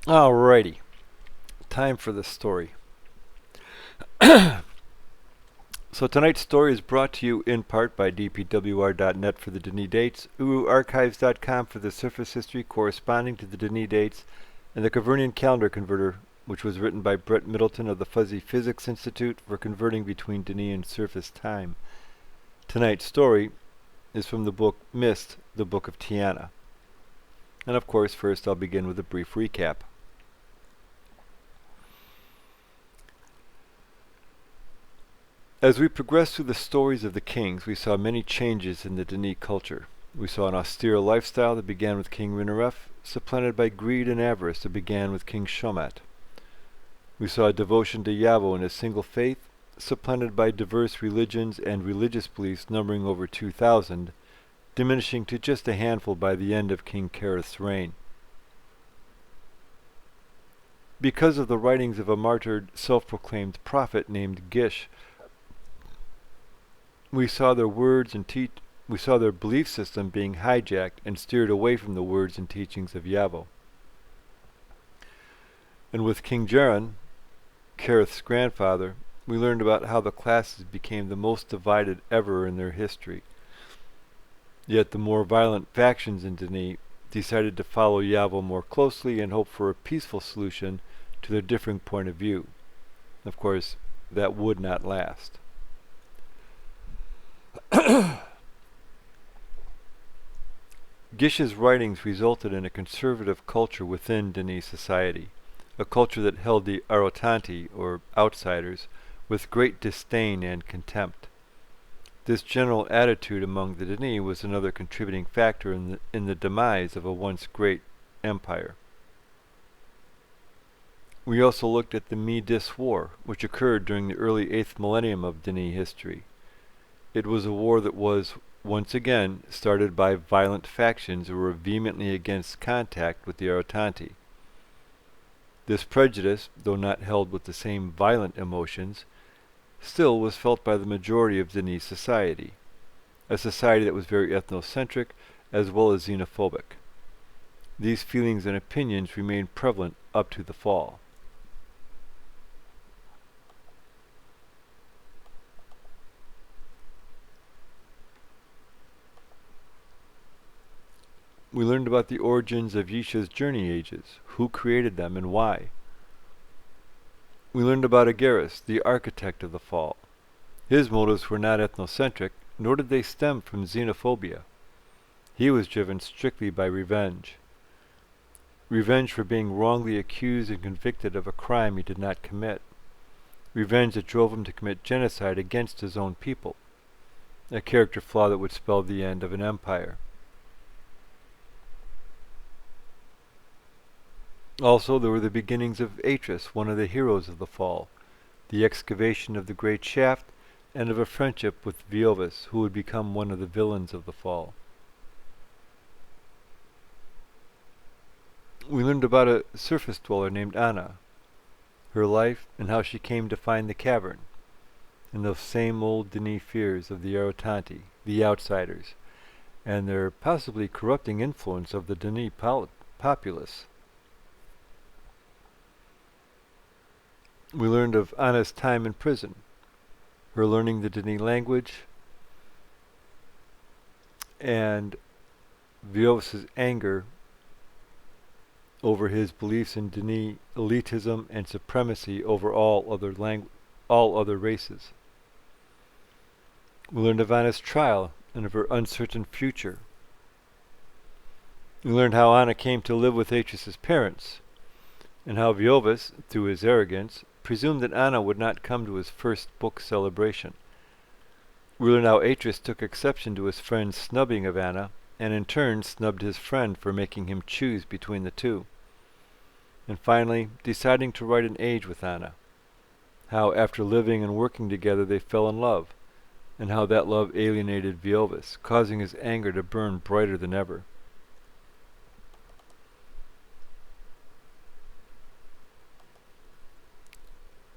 Alrighty, time for the story. So tonight's story is brought to you in part by dpwr.net for the Denis dates, uruarchives.com for the surface history corresponding to the Denis dates, and the Cavernian Calendar Converter, which was written by Brett Middleton of the Fuzzy Physics Institute for converting between Denis and surface time. Tonight's story is from the book Mist, the Book of Tiana. And of course, first I'll begin with a brief recap. As we progressed through the stories of the kings, we saw many changes in the Denis culture. We saw an austere lifestyle that began with King Rinaref, supplanted by greed and avarice that began with King Shomat. We saw a devotion to Yavo and a single faith, supplanted by diverse religions and religious beliefs numbering over 2,000, diminishing to just a handful by the end of King Kareth's reign. Because of the writings of a martyred, self-proclaimed prophet named Gish, we saw their belief system being hijacked and steered away from the words and teachings of Yavo. And with King Jaron, Kareth's grandfather, we learned about how the classes became the most divided ever in their history. Yet the more violent factions in Denis decided to follow Yavo more closely and hope for a peaceful solution to their differing point of view. Of course, that would not last. Gish's writings resulted in a conservative culture within Denis society, a culture that held the Arotanti, or outsiders, with great disdain and contempt. This general attitude among the Denis was another contributing factor in the demise of a once great empire. We also looked at the Mi-Dis War, which occurred during the early 8th millennium of Denis history. It was a war that was, once again, started by violent factions who were vehemently against contact with the Arotanti. This prejudice, though not held with the same violent emotions, still was felt by the majority of Denis society, a society that was very ethnocentric as well as xenophobic. These feelings and opinions remained prevalent up to the fall. We learned about the origins of Yisha's journey ages, who created them and why. We learned about Agaris, the architect of the fall. His motives were not ethnocentric, nor did they stem from xenophobia. He was driven strictly by revenge. Revenge for being wrongly accused and convicted of a crime he did not commit. Revenge that drove him to commit genocide against his own people, a character flaw that would spell the end of an empire. Also, there were the beginnings of Atris, one of the heroes of the fall, the excavation of the great shaft, and of a friendship with Viovis, who would become one of the villains of the fall. We learned about a surface dweller named Anna, her life, and how she came to find the cavern, and those same old Denis fears of the Arotanti, the outsiders, and their possibly corrupting influence of the Denis populace. We learned of Anna's time in prison, her learning the Denis language, and Viovis's anger over his beliefs in Denis elitism and supremacy over all other races. We learned of Anna's trial and of her uncertain future. We learned how Anna came to live with Atris's parents, and how Viovis, through his arrogance, presumed that Anna would not come to his first book celebration. We learned how Atris took exception to his friend's snubbing of Anna, and in turn snubbed his friend for making him choose between the two. And finally, deciding to write an age with Anna. How after living and working together they fell in love, and how that love alienated Viovis, causing his anger to burn brighter than ever.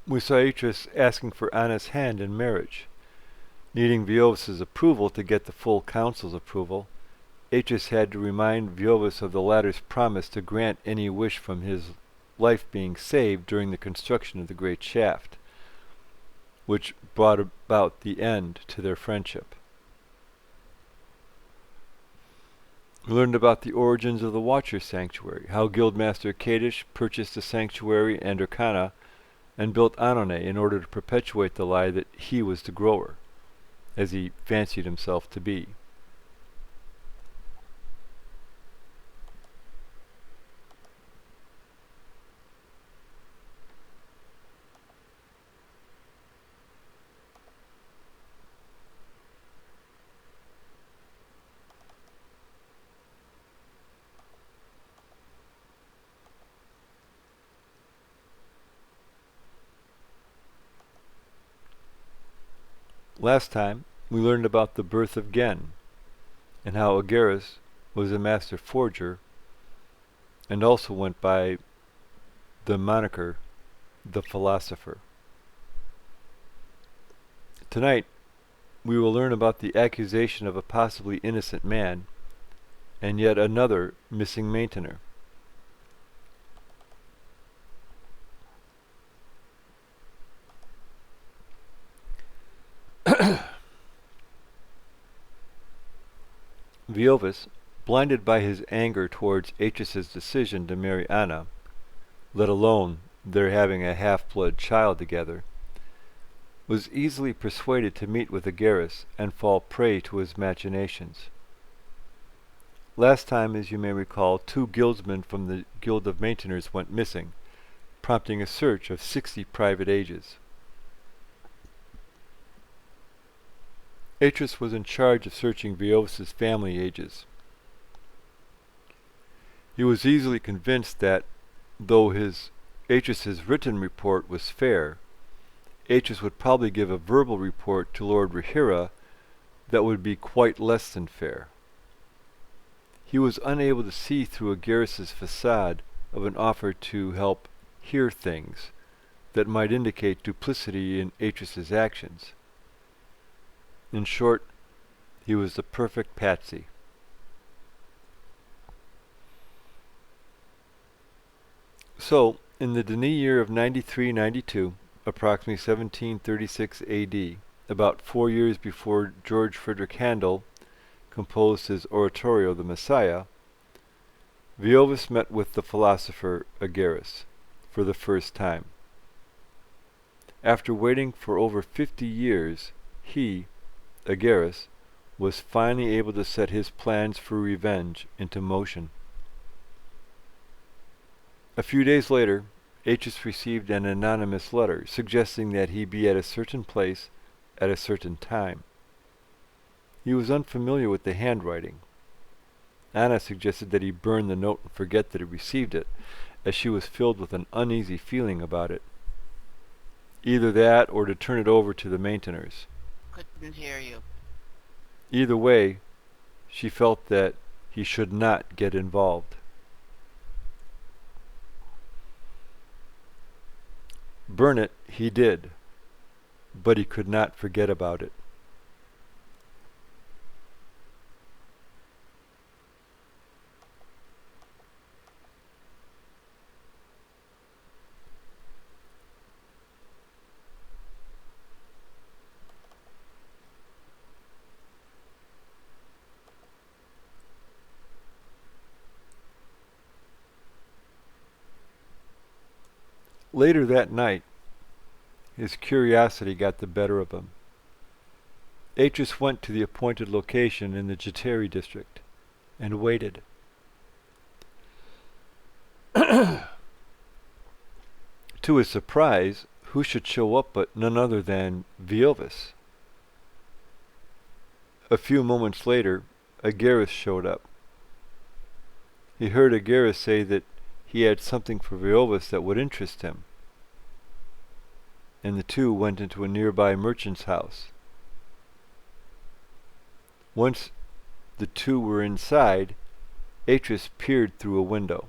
We saw Atris asking for Anna's hand in marriage. Needing Viovis's approval to get the full council's approval, Atris had to remind Viovis of the latter's promise to grant any wish from his life being saved during the construction of the great shaft, which brought about the end to their friendship. We learned about the origins of the Watcher Sanctuary, how Guildmaster Kadish purchased the sanctuary and Urkana and built Anone in order to perpetuate the lie that he was the grower, as he fancied himself to be. Last time, we learned about the birth of Gen, and how Agaris was a master forger, and also went by the moniker, the Philosopher. Tonight, we will learn about the accusation of a possibly innocent man, and yet another missing maintainer. Viovis, blinded by his anger towards Atris's decision to marry Anna, let alone their having a half-blood child together, was easily persuaded to meet with Agaris and fall prey to his machinations. Last time, as you may recall, 2 guildsmen from the Guild of Maintainers went missing, prompting a search of 60 private ages. Atris was in charge of searching Viovis's family ages. He was easily convinced that, though Atris's written report was fair, Atris would probably give a verbal report to Lord Rahira that would be quite less than fair. He was unable to see through Agaris's facade of an offer to help hear things that might indicate duplicity in Atris's actions. In short, he was the perfect patsy. So, in the Denis year of 93-92, approximately 1736 AD, about 4 years before George Frederick Handel composed his oratorio The Messiah, Viovis met with the philosopher Agaris for the first time. After waiting for over 50 years, he, Agaris, was finally able to set his plans for revenge into motion. A few days later, Atris received an anonymous letter suggesting that he be at a certain place at a certain time. He was unfamiliar with the handwriting. Anna suggested that he burn the note and forget that he received it, as she was filled with an uneasy feeling about it. Either that or to turn it over to the maintainers. Couldn't hear you. Either way, she felt that he should not get involved. Burn it he did, but he could not forget about it. Later that night, his curiosity got the better of him. Atris went to the appointed location in the Jateri district and waited. To his surprise, who should show up but none other than Viovis. A few moments later, Agaris showed up. He heard Agaris say that he had something for Viovis that would interest him, and the two went into a nearby merchant's house. Once the two were inside, Atris peered through a window.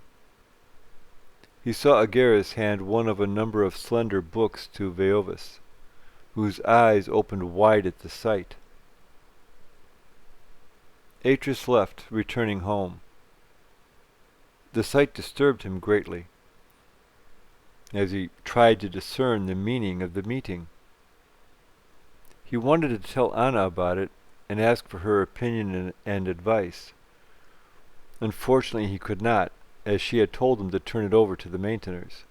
He saw Agaris hand one of a number of slender books to Viovis, whose eyes opened wide at the sight. Atris left, returning home. The sight disturbed him greatly. as he tried to discern the meaning of the meeting. He wanted to tell Anna about it and ask for her opinion and advice. Unfortunately, he could not, as she had told him to turn it over to the maintainers,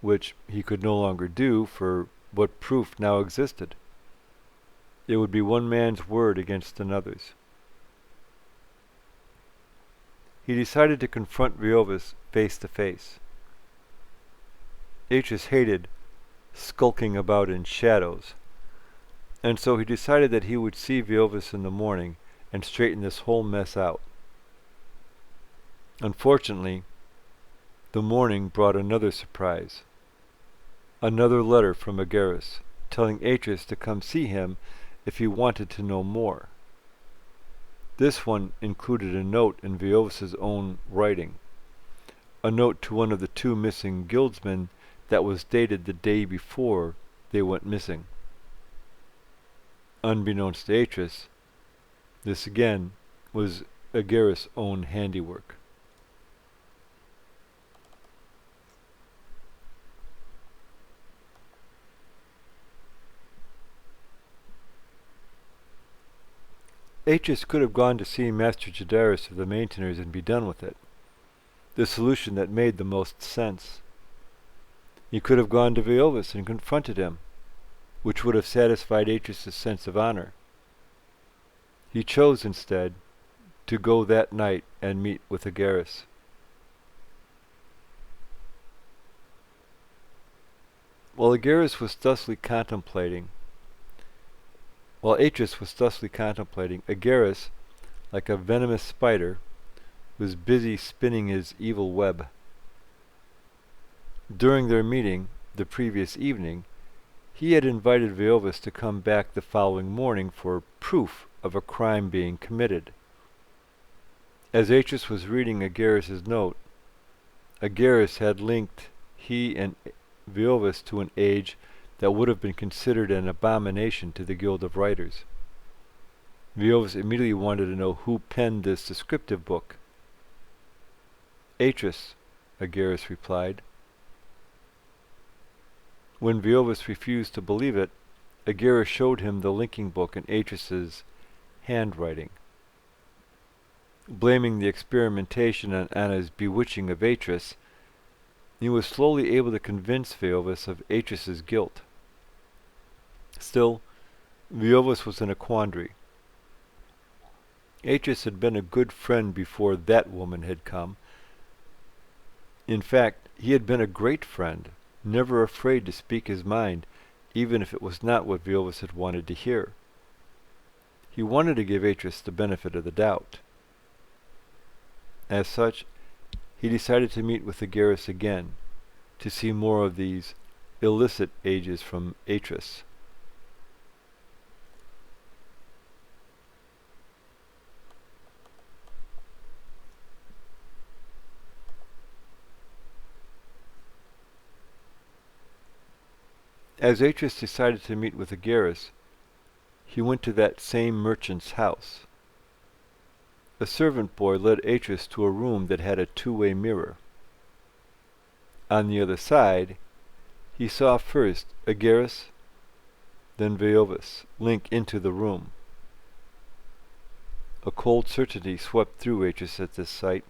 which he could no longer do, for what proof now existed? It would be one man's word against another's. He decided to confront Viovis face to face. Aetius hated skulking about in shadows, and so he decided that he would see Viovis in the morning and straighten this whole mess out. Unfortunately, the morning brought another surprise. Another letter from Agarus, telling Aetius to come see him if he wanted to know more. This one included a note in Viovis's own writing, a note to one of the two missing guildsmen that was dated the day before they went missing. Unbeknownst to Aetius, this again was Agarus' own handiwork. Aetius could have gone to see Master Jadarus of the Maintainers and be done with it, the solution that made the most sense. He could have gone to Viovis and confronted him, which would have satisfied Aetius' sense of honor. He chose instead to go that night and meet with Agarus. While Aetius was thusly contemplating, Agarus, like a venomous spider, was busy spinning his evil web. During their meeting the previous evening, he had invited Viovis to come back the following morning for proof of a crime being committed. As Aetius was reading Agarus' note, Agarus had linked he and Viovis to an age that would have been considered an abomination to the Guild of Writers. Viovis immediately wanted to know who penned this descriptive book. Aetius, Agarus replied. When Viovis refused to believe it, Agarus showed him the linking book in Aetius' handwriting. Blaming the experimentation on Anna's bewitching of Aetius, he was slowly able to convince Viovis of Aetius' guilt. Still, Viovis was in a quandary. Aetius had been a good friend before that woman had come. In fact, he had been a great friend, never afraid to speak his mind, even if it was not what Viovis had wanted to hear. He wanted to give Aetius the benefit of the doubt. As such, he decided to meet with Agarus again, to see more of these illicit ages from Aetius. As Aetius decided to meet with Agarus, he went to that same merchant's house. A servant boy led Aetius to a room that had a two-way mirror. On the other side, he saw first Agarus, then Viovis, link into the room. A cold certainty swept through Aetius at this sight.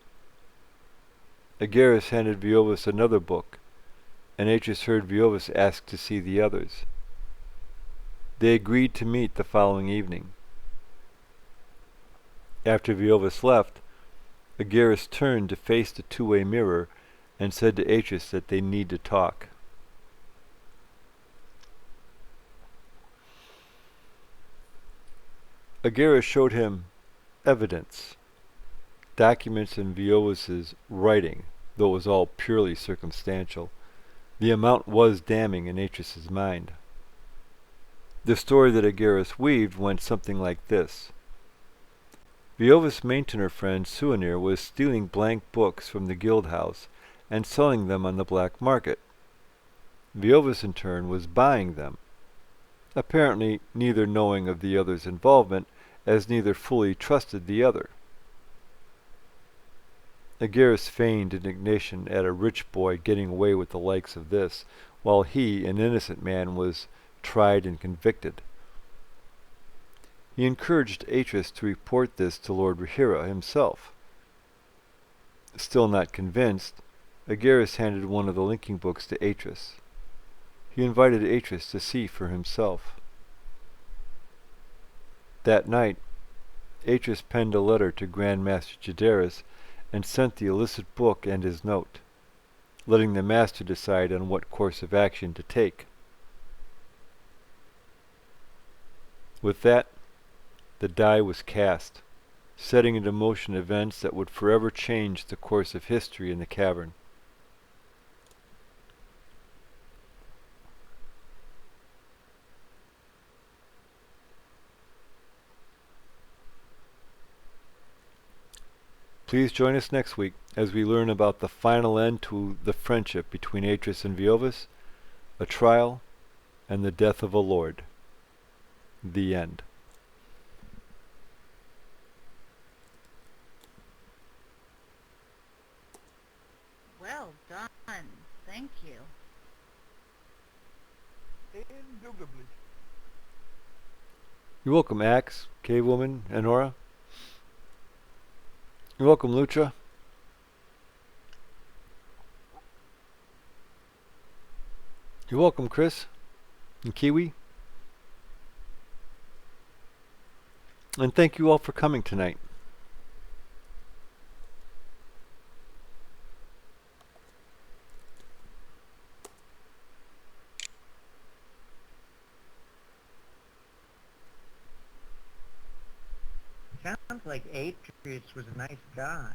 Agarus handed Viovis another book, and Aetius heard Viovis ask to see the others. They agreed to meet the following evening. After Viovis left, Agarus turned to face the two-way mirror and said to Aetius that they need to talk. Agarus showed him evidence, documents in Viovis's writing, though it was all purely circumstantial. The amount was damning in Aetius's mind. The story that Agarus weaved went something like this. Viovis' maintainer friend Suanir was stealing blank books from the guild house and selling them on the black market. Viovis in turn was buying them, apparently neither knowing of the other's involvement, as neither fully trusted the other. Agarus feigned indignation at a rich boy getting away with the likes of this, while he, an innocent man, was tried and convicted. He encouraged Atris to report this to Lord Rahira himself. Still not convinced, Agarus handed one of the linking books to Atris. He invited Atris to see for himself. That night, Atris penned a letter to Grand Master Jadaris and sent the illicit book and his note, letting the Master decide on what course of action to take. With that, the die was cast, setting into motion events that would forever change the course of history in the cavern. Please join us next week as we learn about the final end to the friendship between Atris and Viovis, a trial, and the death of a lord. The end. Well done. Thank you. Indubitably. You're welcome, Axe, Cave Woman, and Nora. You're welcome, Lucha. You're welcome, Chris and Kiwi. And thank you all for coming tonight. Sounds like Atreus was a nice guy.